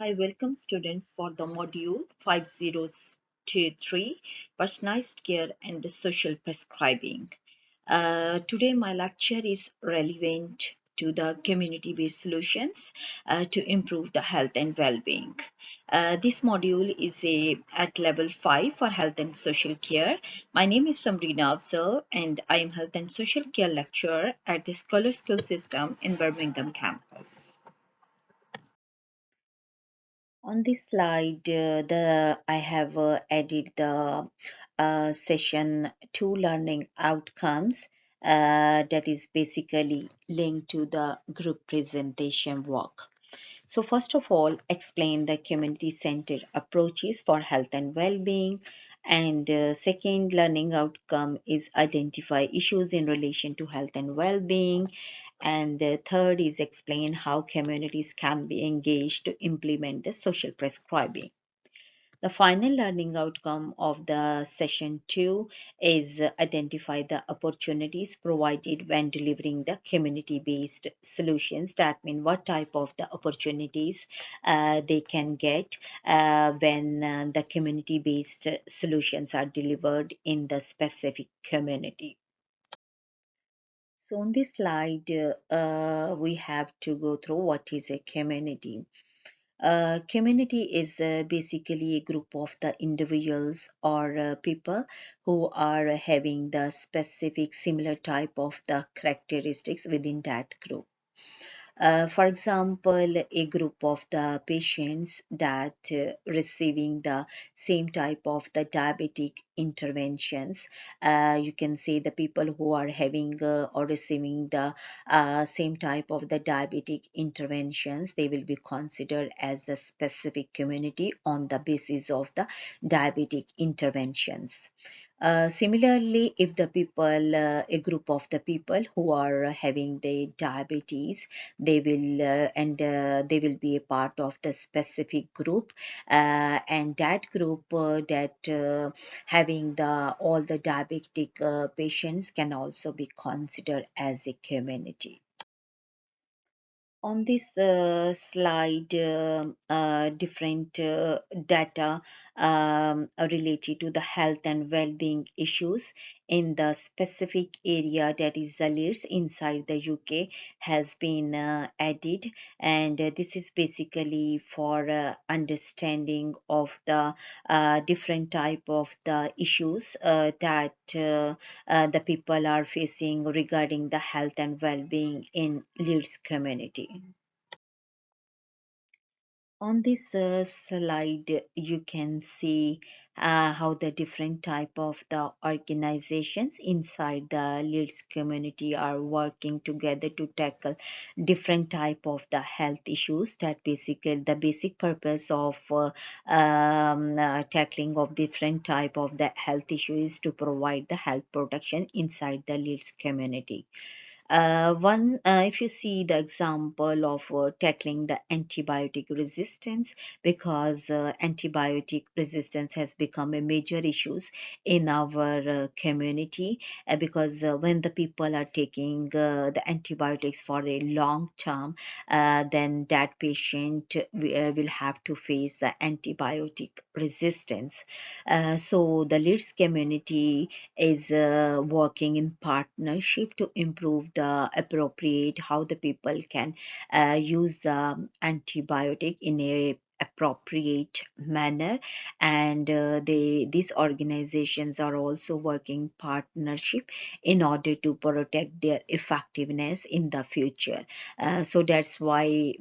I welcome students for the module 5023 Personalized Care and Social Prescribing. Today, my lecture is relevant to the community-based solutions to improve the health and well-being. This module is at level 5 for health and social care. My name is Samrina Afzal and I am health and social care lecturer at the Scholar Skill System in Birmingham campus. On this slide, I have added the session 2 learning outcomes that is basically linked to the group presentation work. So first of all, explain the community-centered approaches for health and well-being. And second learning outcome is identify issues in relation to health and well-being. And third is explain how communities can be engaged to implement the social prescribing. The final learning outcome of the session 2 is identify the opportunities provided when delivering the community-based solutions. That means what type of the opportunities they can get when the community-based solutions are delivered in the specific community. So on this slide, we have to go through what is a community. Community is basically a group of the individuals or people who are having the specific similar type of the characteristics within that group. For example, a group of the patients that receiving the same type of the diabetic interventions. You can say the people who are having or receiving the same type of the diabetic interventions, they will be considered as the specific community on the basis of the diabetic interventions. Similarly, if the people, a group of the people who are having the diabetes, they will they will be a part of the specific group, and that group that having the all the diabetic patients can also be considered as a community. On this slide, different data related to the health and well-being issues in the specific area that is the Leeds inside the UK has been added, and this is basically for understanding of the different type of the issues that the people are facing regarding the health and well-being in Leeds community. On this slide, you can see how the different type of the organizations inside the Leeds community are working together to tackle different type of the health issues. That basically the basic purpose of tackling of different type of the health issue is to provide the health protection inside the Leeds community. If you see the example of tackling the antibiotic resistance, because antibiotic resistance has become a major issues in our community, because when the people are taking the antibiotics for a long term, then that patient will have to face the antibiotic resistance. So the Leeds community is working in partnership to improve the appropriate how the people can use the antibiotic in a appropriate manner, and these organizations are also working partnership in order to protect their effectiveness in the future. So that's why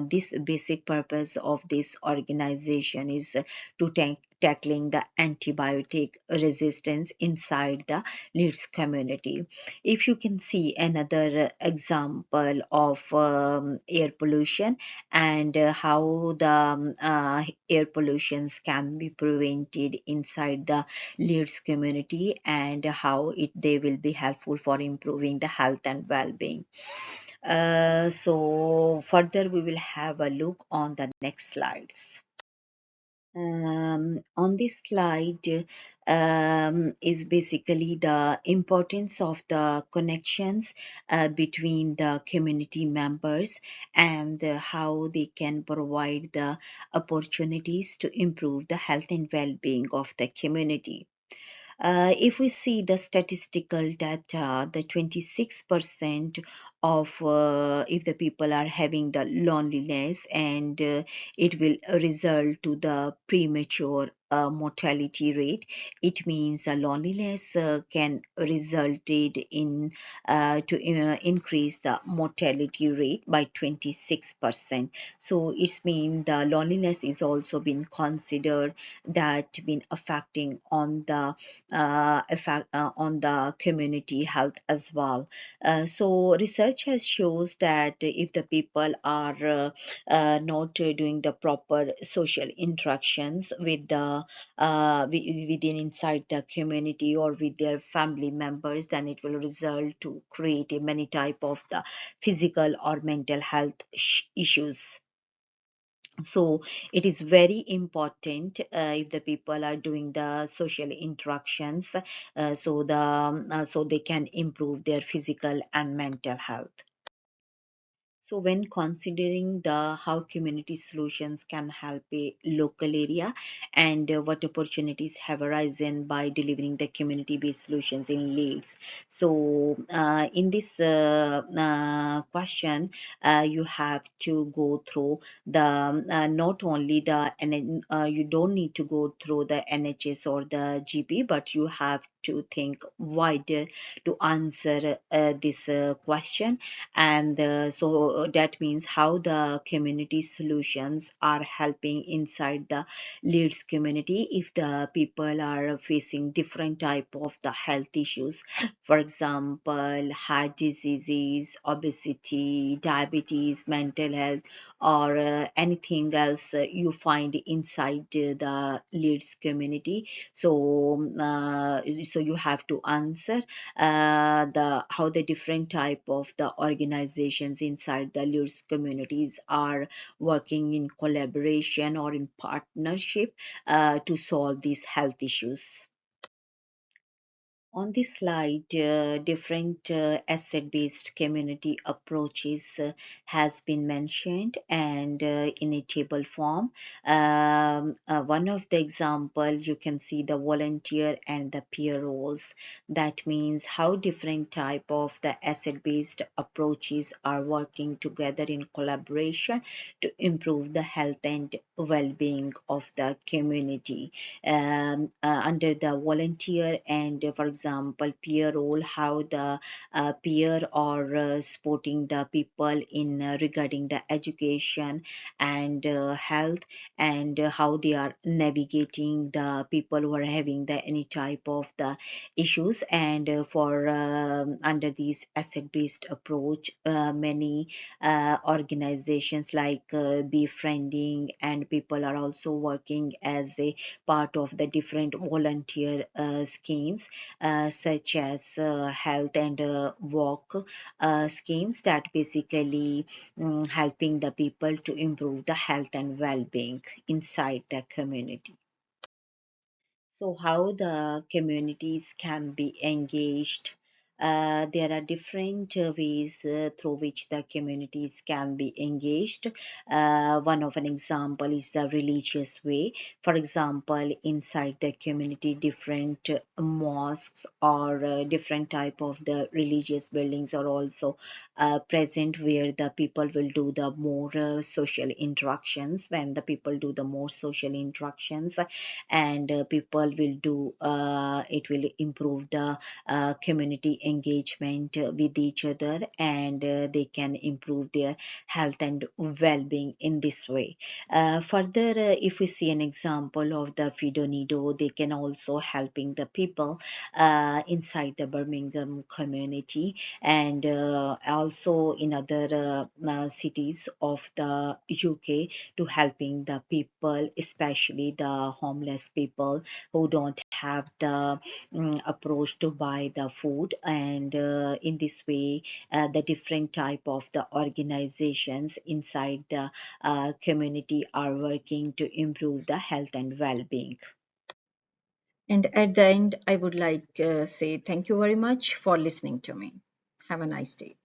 this basic purpose of this organization is to tackling the antibiotic resistance inside the Leeds community. If you can see another example of air pollution and how the air pollutions can be prevented inside the Leeds community, and how they will be helpful for improving the health and well-being. So further we will have a look on the next slides. On this slide is basically the importance of the connections between the community members and how they can provide the opportunities to improve the health and well-being of the community. If we see the statistical data, the 26% of if the people are having the loneliness, and it will result to the premature mortality rate. It means loneliness can resulted in to increase the mortality rate by 26%. So it's mean the loneliness is also been considered that been affecting on the effect on the community health as well. So research has shows that if the people are not doing the proper social interactions with the within inside the community or with their family members, then it will result to create a many type of the physical or mental health issues. So it is very important if the people are doing the social interactions, so they can improve their physical and mental health. So when considering the how community solutions can help a local area, and what opportunities have arisen by delivering the community-based solutions in Leeds. So in this question, you have to go through the not only the you don't need to go through the NHS or the GP, but you have to think wider to answer this question. And so that means how the community solutions are helping inside the Leeds community if the people are facing different type of the health issues, for example heart diseases, obesity, diabetes, mental health, or anything else you find inside the Leeds community. So so you have to answer the how the different type of the organizations inside the Lurs communities are working in collaboration or in partnership to solve these health issues. On this slide, different asset-based community approaches has been mentioned, and in a table form. One of the example, you can see the volunteer and the peer roles. That means how different type of the asset-based approaches are working together in collaboration to improve the health and well-being of the community. Under the volunteer and for example peer role, how the peer or supporting the people in regarding the education and health, and how they are navigating the people who are having the any type of the issues. And for under these asset based approach, many organizations like befriending and people are also working as a part of the different volunteer schemes, such as health and walk schemes that basically helping the people to improve the health and well-being inside the community. So, how the communities can be engaged? There are different ways through which the communities can be engaged. One of an example is the religious way. For example, inside the community, different mosques or different type of the religious buildings are also present, where the people will do the more social interactions. When the people do the more social interactions, and people will do it will improve the community engagement with each other, and they can improve their health and well-being in this way. Further, if we see an example of the Fidonido, they can also helping the people inside the Birmingham community, and also in other cities of the UK, to helping the people, especially the homeless people who don't have the approach to buy the food, and in this way the different type of the organizations inside the community are working to improve the health and well-being. And at the end, I would like say thank you very much for listening to me. Have a nice day.